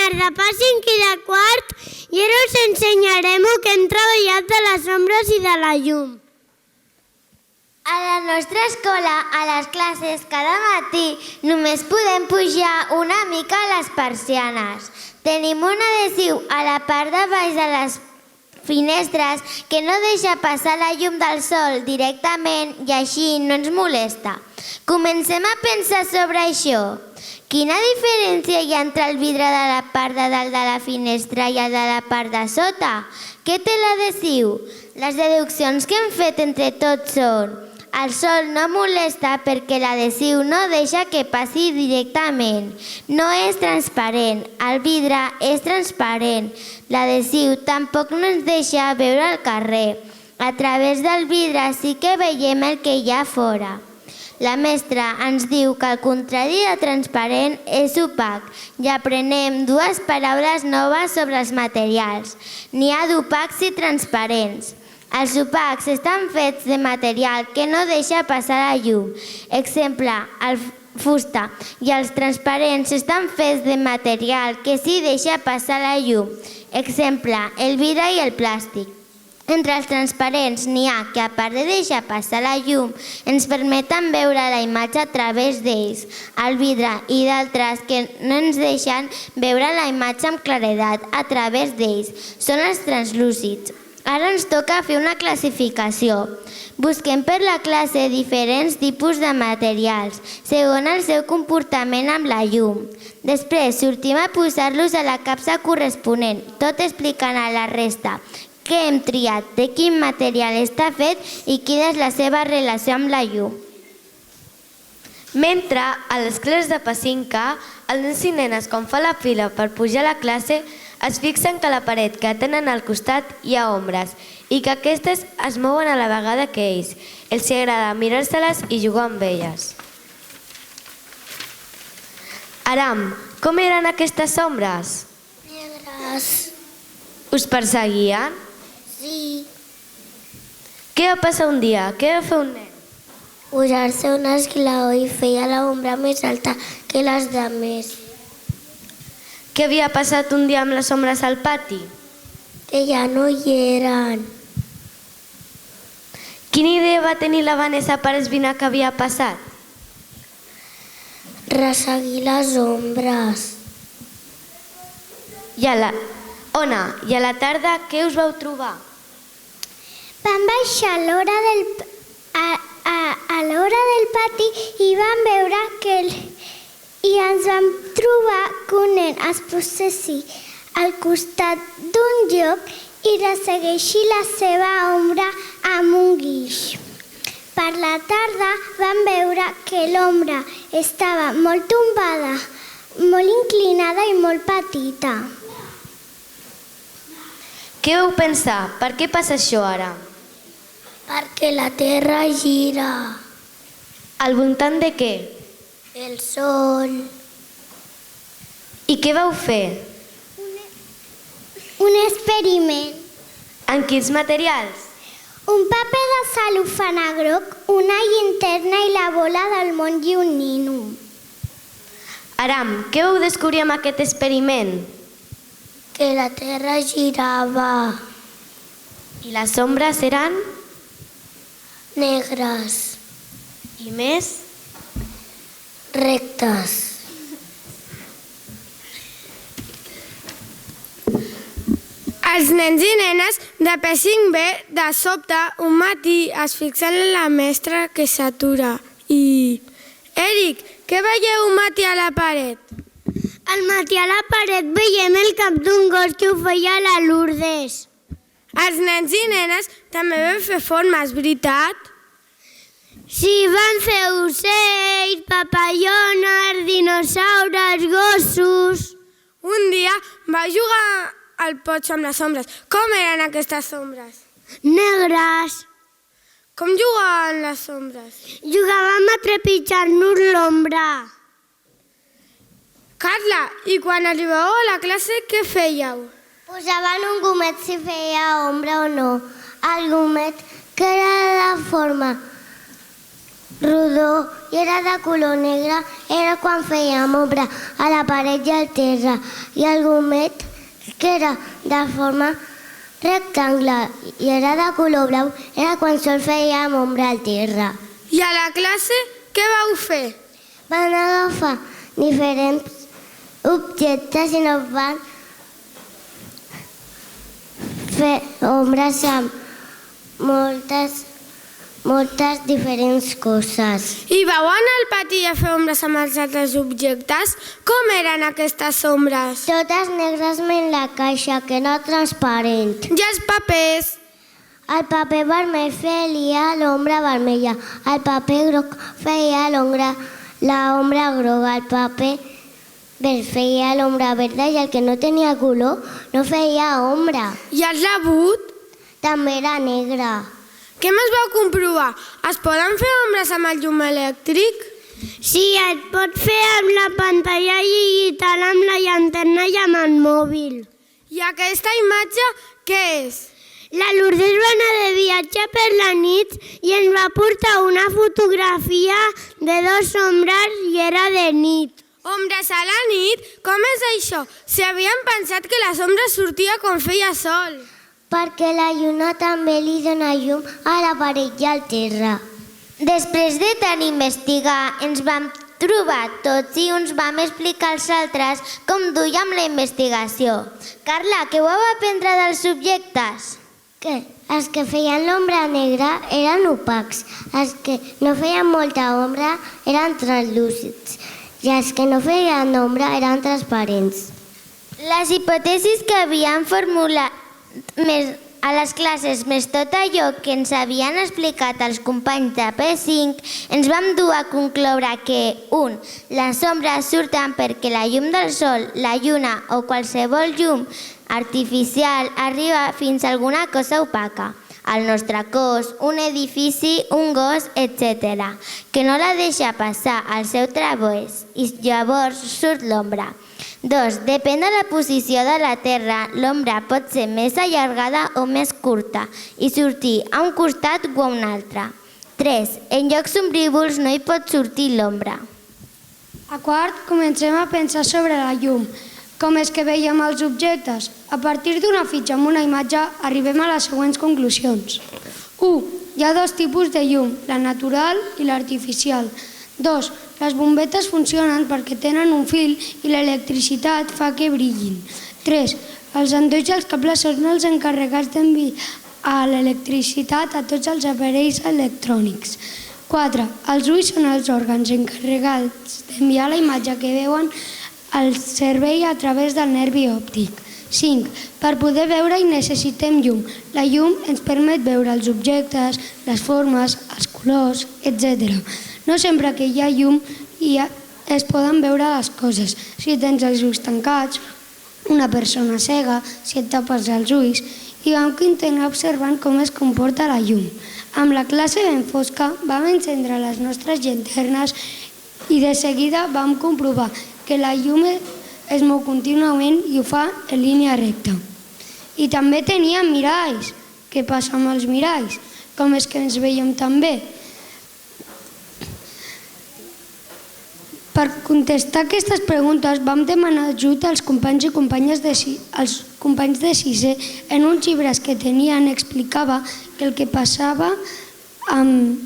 alumnes de pas 5 i de quart i ara us ensenyarem que hem treballat de les ombres i de la llum. A la nostra escola, a les classes, cada matí només podem pujar una mica a les persianes. Tenim un adhesiu a la part de baix de les finestres que no deixa passar la llum del sol directament i així no ens molesta. Comencem a pensar sobre això. Quina diferència hi ha entre el vidre de la part de dalt de la finestra i el de la part de sota? Què té l'adhesiu? Les deduccions que hem fet entre tots són: el sol no molesta perquè l'adhesiu no deixa que passi directament. No és transparent. El vidre és transparent. L'adhesiu tampoc no ens deixa veure el carrer. A través del vidre sí que veiem el que hi ha fora. La mestra ens diu que el contrari de transparent és opac i aprenem dues paraules noves sobre els materials. N'hi ha d'opacs i transparents. Els opacs estan fets de material que no deixa passar la llum. Exemple, el fusta. I els transparents estan fets de material que sí deixa passar la llum. Exemple, el vidre i el plàstic. Entre els transparents n'hi ha que, a part de deixar passar la llum, ens permeten veure la imatge a través d'ells, el vidre, i d'altres que no ens deixen veure la imatge amb claredat a través d'ells. Són els translúcids. Ara ens toca fer una classificació. Busquem per la classe diferents tipus de materials, segons el seu comportament amb la llum. Després sortim a posar-los a la capsa corresponent, tot explicant a la resta què hem triat, de quin material està fet i quina és la seva relació amb la llum. Mentre a les classes de P5, els nens i nenes, quan fa la fila per pujar a la classe, es fixen que a la paret que tenen al costat hi ha ombres i que aquestes es mouen a la vegada que ells. Els agrada mirar-se-les i jugar amb elles. Aram, com eren aquestes ombres? Negres. Us perseguien? Sí. Què va passar un dia? Què va fer un nen? Posar-se un esglaó i feia l'ombra més alta que les demés. Què havia passat un dia amb les ombres al pati? Que ja no hi eren. Quina idea va tenir la Vanessa per esbrinar què havia passat? Resseguir les ombres. Ona, i a la tarda què us vau trobar? Vam baixar a l'hora del pati i vam veure i ens vam trobar que un nen es posessi al costat d'un lloc i ressegueixi la seva ombra amb un guix. Per la tarda vam veure que l'ombra estava molt tombada, molt inclinada i molt petita. Què vau pensar? Per què passa això ara? Perquè la Terra gira. Al voltant de què? El Sol. I què vau fer? Un experiment. En quins materials? Un paper de cel·lofana groc, una llinterna i la bola del món i un nino. Aram, què vau descobrir amb aquest experiment? Que la Terra girava. I les ombres eren? Negres. I més? Rectes. Els nens i nenes de P5B, de sobte, un matí es fixen en la mestra que s'atura i... Eric, què veieu un matí a la paret? Al matí a la paret veiem el cap d'un gos que ho feia a la Lourdes. Els nens i nenes també van fer formes, veritat? Sí, van fer ocells, papallones, dinosaures, gossos... Un dia va jugar al poig amb les ombres. Com eren aquestes ombres? Negres. Com jugaven les ombres? Jugàvem a trepitjar-nos l'ombra. Carla, i quan arribàveu a la classe, què fèieu? Posaven un gomet si feia ombra o no. El gomet, que era de la forma rodó i era de color negre era quan fèiem ombra a la paret i al terra, i el gomet, que era de forma rectangle i era de color blau, era quan sol fèiem ombra al terra. I a la classe què vau fer? Van agafar diferents objectes i no van fer ombres amb moltes diferents coses. I vau anar al pati a fer ombres amb els altres objectes? Com eren aquestes ombres? Totes negres menys la caixa, que era transparent. I els papers? El paper vermell feia l'ombra vermella, el paper groc feia l'ombra groga, el paper verd feia l'ombra verda i el que no tenia color no feia ombra. I el labut? També era negre. Què més vau comprovar? Es poden fer ombres amb el llum elèctric? Sí, et pot fer amb la pantalla digital, amb la llanterna i amb el mòbil. I aquesta imatge què és? La Lourdes va anar de viatge per la nit i ens va portar una fotografia de 2 ombres i era de nit. Ombres a la nit? Com és això? Si havíem pensat que les ombres sortia quan feia sol. Perquè la lluna també li dona llum a la paret i al terra. Després de tant investigar, ens vam trobar tots i uns vam explicar als altres com duíem la investigació. Carla, què vau aprendre dels subjectes? Que els que feien l'ombra negra eren opacs, els que no feien molta ombra eren translúcids i els que no feien ombra eren transparents. Les hipòtesis que havíem formulat a les classes, més tot allò que ens havien explicat els companys de P5, ens vam dur a concloure que 1. Les ombres surten perquè la llum del sol, la lluna o qualsevol llum artificial arriba fins a alguna cosa opaca, el nostre cos, un edifici, un gos, etc., que no la deixa passar al seu través i llavors surt l'ombra. 2. Depèn de la posició de la Terra, l'ombra pot ser més allargada o més curta i sortir a un costat o a un altre. 3. En llocs ombrívols no hi pot sortir l'ombra. A quart, comencem a pensar sobre la llum. Com és que veiem els objectes? A partir d'una fitxa amb una imatge arribem a les següents conclusions. 1. Hi ha 2 tipus de llum, la natural i l'artificial. 2. Les bombetes funcionen perquè tenen un fil i l'electricitat fa que brillin. 3. Els endolls i els cables són els encarregats d'enviar l'electricitat a tots els aparells electrònics. 4. Els ulls són els òrgans encarregats d'enviar la imatge que veuen al cervell a través del nervi òptic. 5. Per poder veure-hi necessitem llum. La llum ens permet veure els objectes, les formes, els colors, etc. No sempre que hi ha llum es poden veure les coses. Si tens els ulls tancats, una persona cega, si et tapes els ulls, i vam continuar observant com es comporta la llum. Amb la classe ben fosca vam encendre les nostres llanternes i de seguida vam comprovar que la llum es mou contínuament i ho fa en línia recta. I també teníem miralls. Què passa amb els miralls? Com és que ens veiem tan bé? Per contestar aquestes preguntes vam demanar ajut als companys i companyes de sisè. En uns llibres que tenien explicava que el que passava amb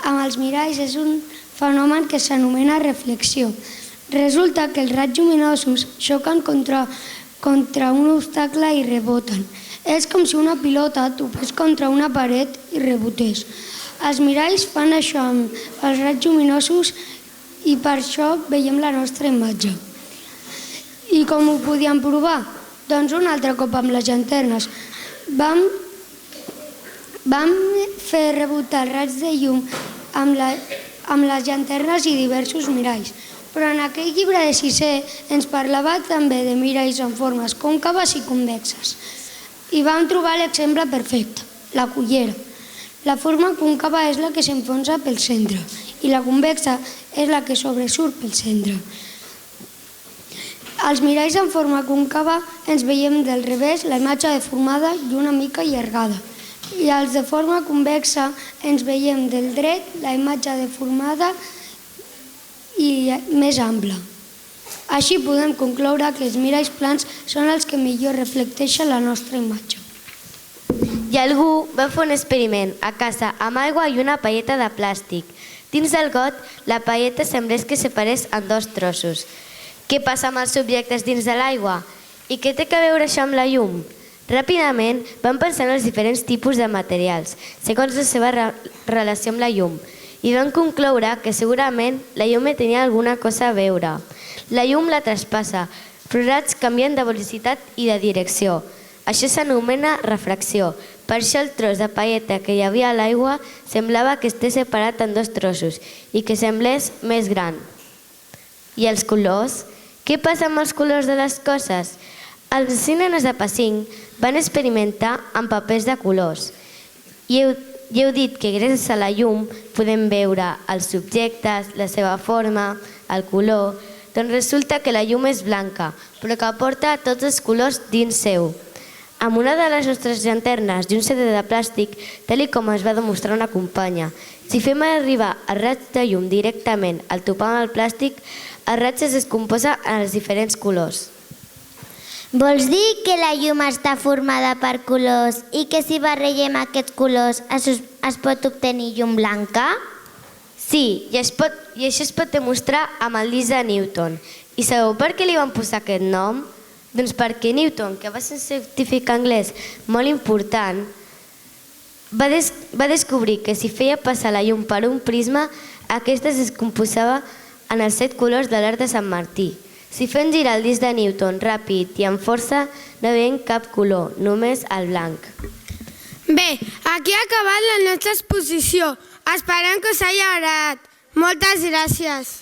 els miralls és un fenomen que s'anomena reflexió. Resulta que els raigs lluminosos xoquen contra un obstacle i reboten. És com si una pilota topés contra una paret i rebotés. Els miralls fan això amb els raigs lluminosos i per això veiem la nostra imatge. I com ho podíem provar? Doncs un altre cop amb les llanternes. Vam fer rebotar els raigs de llum amb les llanternes i diversos miralls. Però en aquell llibre de sisè ens parlava també de miralls en formes còncaves i convexes. I vam trobar l'exemple perfecte, la cullera. La forma còncava és la que s'enfonsa pel centre i la convexa és la que sobresurt pel centre. Als miralls en forma còncava ens veiem del revés la imatge deformada i una mica allargada. i els de forma convexa ens veiem del dret la imatge deformada i més ampla. Així podem concloure que els miralls plans són els que millor reflecteixen la nostra imatge. I algú va fer un experiment a casa amb aigua i una palleta de plàstic. Dins del got, la palleta semblés que separés en dos trossos. Què passa amb els subjectes dins de l'aigua? I què té a veure això amb la llum? Ràpidament van pensar en els diferents tipus de materials, segons la seva relació amb la llum, i van concloure que segurament la llum tenia alguna cosa a veure. La llum la traspassa, però els raigs canvien de velocitat i de direcció. Això s'anomena refracció. Per això el tros de palleta que hi havia a l'aigua semblava que estés separat en dos trossos i que semblés més gran. I els colors? Què passa amb els colors de les coses? Els nenes de P5 van experimentar amb papers de colors. I heu dit que gràcies a la llum podem veure els subjectes, la seva forma, el color. Doncs resulta que la llum és blanca, però que porta tots els colors dins seu. Amb una de les nostres llanternes i un CD de plàstic, tal com es va demostrar una companya, si fem arribar el raig de llum directament al topar amb el plàstic, el raig es descomposa en els diferents colors. Vols dir que la llum està formada per colors i que si barregem aquests colors es pot obtenir llum blanca? Sí, i això es pot demostrar amb el disc de Newton. I sabeu per què li van posar aquest nom? Doncs perquè Newton, que va ser un científic anglès molt important, va descobrir que si feia passar la llum per un prisma, aquesta es descomposava en els 7 colors de l'arc de Sant Martí. Si fem girar el disc de Newton ràpid i amb força, no veiem cap color, només el blanc. Bé, aquí ha acabat la nostra exposició. Esperem que us hagi agradat. Moltes gràcies.